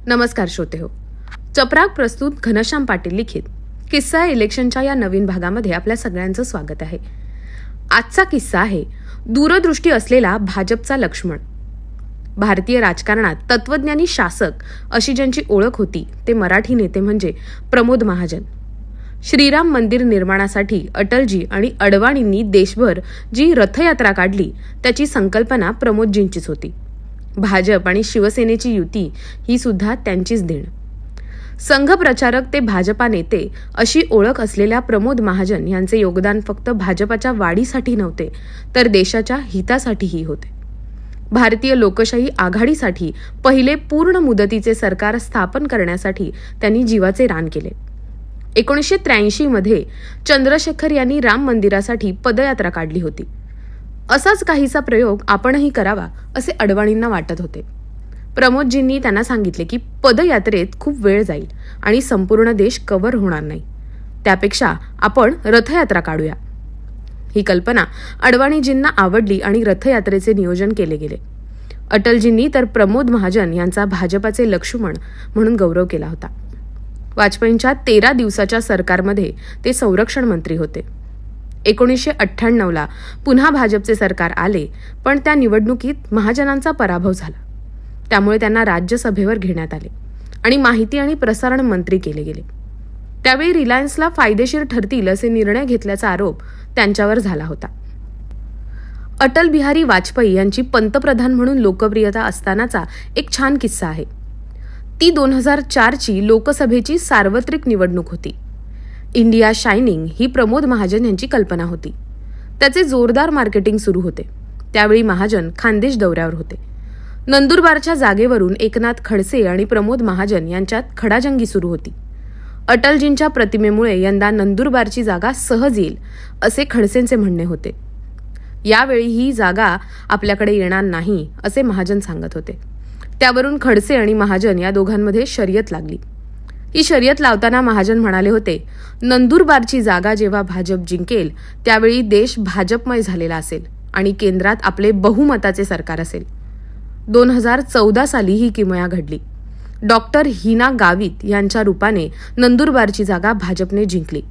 नमस्कार श्रोतेहो. चपराक प्रस्तुत घनश्याम पाटील लिखित किस्सा इलेक्शनच्या या नवीन भागामध्ये आपल्या सगळ्यांचं स्वागत आहे. आजचा किस्सा आहे दूरदृष्टी असलेला भाजपचा लक्ष्मण. भारतीय राजकारणात तत्वज्ञानी शासक अशी ज्यांची ओळख होती ते मराठी नेते म्हणजे प्रमोद महाजन. श्रीराम मंदिर निर्माणासाठी अटलजी आणि अडवाणींनी देशभर जी रथयात्रा काढली त्याची संकल्पना प्रमोदजींचीच होती. भाजप आणि शिवसेनेची युती ही सुद्धा त्यांचीच देण. संघ प्रचारक ते भाजपा नेते अशी ओळख असलेल्या प्रमोद महाजन यांचे योगदान फक्त भाजपाच्या वाढीसाठी नव्हते तर देशाच्या हितासाठीही होते. भारतीय लोकशाही आघाडीसाठी पहिले पूर्ण मुदतीचे सरकार स्थापन करण्यासाठी त्यांनी जीवाचे रान केले. 1983 मध्ये चंद्रशेखर यांनी राम मंदिरासाठी पदयात्रा काढली होती. असाच काहीसा प्रयोग आपणही करावा असे अडवाणींना वाटत होते. प्रमोदजींनी त्यांना सांगितले की पदयात्रेत खूप वेळ जाईल आणि संपूर्ण देश कव्हर होणार नाही, त्यापेक्षा आपण रथयात्रा काढूया. ही कल्पना अडवाणीजींना आवडली आणि रथयात्रेचे नियोजन केले गेले. अटलजींनी तर प्रमोद महाजन यांचा भाजपाचे लक्ष्मण म्हणून गौरव केला होता. वाजपेयींच्या 13 दिवसाच्या सरकारमध्ये ते संरक्षण मंत्री होते. 1998ला पुन्हा भाजपचे सरकार आले, पण त्या निवडणुकीत महाजनांचा पराभव झाला. त्यामुळे त्यांना राज्यसभेवर घेण्यात आले आणि माहिती आणि प्रसारण मंत्री केले गेले. त्यावेळी रिलायन्सला फायदेशीर ठरतील असे निर्णय घेतल्याचा आरोप त्यांच्यावर झाला होता. अटल बिहारी वाजपेयी यांची पंतप्रधान म्हणून लोकप्रियता असतानाचा एक छान किस्सा आहे. ती 2004ची लोकसभेची सार्वत्रिक निवडणूक होती. इंडिया शायनिंग ही प्रमोद महाजन यांची कल्पना होती. त्याचे जोरदार मार्केटिंग सुरू होते. त्यावेळी महाजन खानदेश दौऱ्यावर होते. नंदुरबारच्या जागेवरून एकनाथ खडसे आणि प्रमोद महाजन यांच्यात खडाजंगी सुरू होती. अटलजींच्या प्रतिमेमुळे यंदा नंदुरबारची जागा सहज येईल असे खडसेंचे म्हणणे होते. यावेळी ही जागा आपल्याकडे येणार नाही असे महाजन सांगत होते. त्यावरून खडसे आणि महाजन या दोघांमध्ये शर्यत लागली. ही शर्यत लावताना महाजन म्हणाले होते, नंदुरबारची जागा जेव्हा भाजप जिंकेल त्यावेळी देश भाजपमय झालेला असेल आणि केंद्रात आपले बहुमताचे सरकार असेल. 2014 साली ही किमया घडली. डॉक्टर हिना गावित यांच्या रूपाने नंदुरबारची जागा भाजपने जिंकली.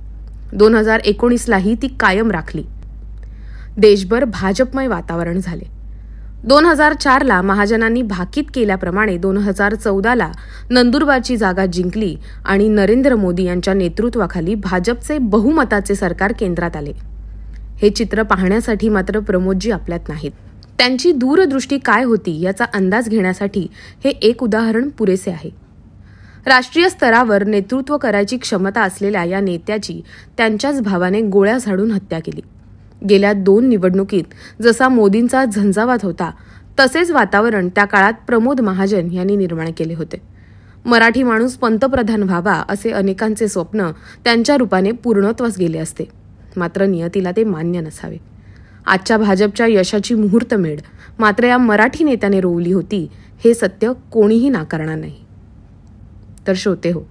2019लाही ती कायम राखली. देशभर भाजपमय वातावरण झाले. 2004ला महाजनांनी भाकीत केल्याप्रमाणे 2014ला नंदुरबारची जागा जिंकली आणि नरेंद्र मोदी यांच्या नेतृत्वाखाली भाजपचे बहुमताचे सरकार केंद्रात आले. हे चित्र पाहण्यासाठी मात्र प्रमोदजी आपल्यात नाहीत. त्यांची दूरदृष्टी काय होती याचा अंदाज घेण्यासाठी हे एक उदाहरण पुरेसे आहे. राष्ट्रीय स्तरावर नेतृत्व करायची क्षमता असलेल्या या नेत्याची त्यांच्याच भावाने गोळ्या झाडून हत्या केली. गेल्या 2 निवडणुकीत जसा मोदींचा झंझावात होता तसेच वातावरण त्या काळात प्रमोद महाजन यांनी निर्माण केले होते. मराठी माणूस पंतप्रधान व्हावा असे अनेकांचे स्वप्न त्यांच्या रूपाने पूर्णत्वास गेले असते, मात्र नियतीला ते मान्य नसावे. आजच्या भाजपच्या यशाची मुहूर्तमेढ मात्र या मराठी नेत्याने रोवली होती हे सत्य कोणीही नाकारणार नाही. तर श्रोतेहो,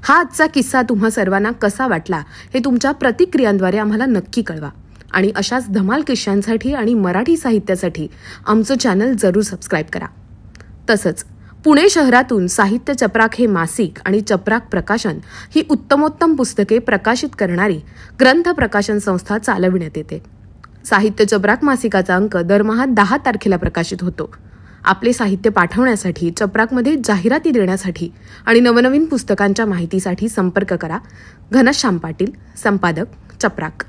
हा आजचा किस्सा तुम्हा सर्वांना कसा वाटला हे तुमच्या प्रतिक्रियांद्वारे आम्हाला नक्की कळवा आणि अशाच धमाल किस्सांसाठी आणि मराठी साहित्यासाठी आमचं चॅनल जरूर सबस्क्राईब करा. तसंच पुणे शहरातून साहित्य चपराक हे मासिक आणि चपराक प्रकाशन ही उत्तमोत्तम पुस्तके प्रकाशित करणारी ग्रंथ प्रकाशन संस्था चालविण्यात येते. साहित्य चपराक मासिकाचा अंक दरमहा 10 तारखेला प्रकाशित होतो. आपले साहित्य पाठवण्यासाठी, चपराकमध्ये जाहिराती देण्यासाठी आणि नवनवीन पुस्तकांच्या माहितीसाठी संपर्क करा. घनश्याम पाटील, संपादक, चपराक.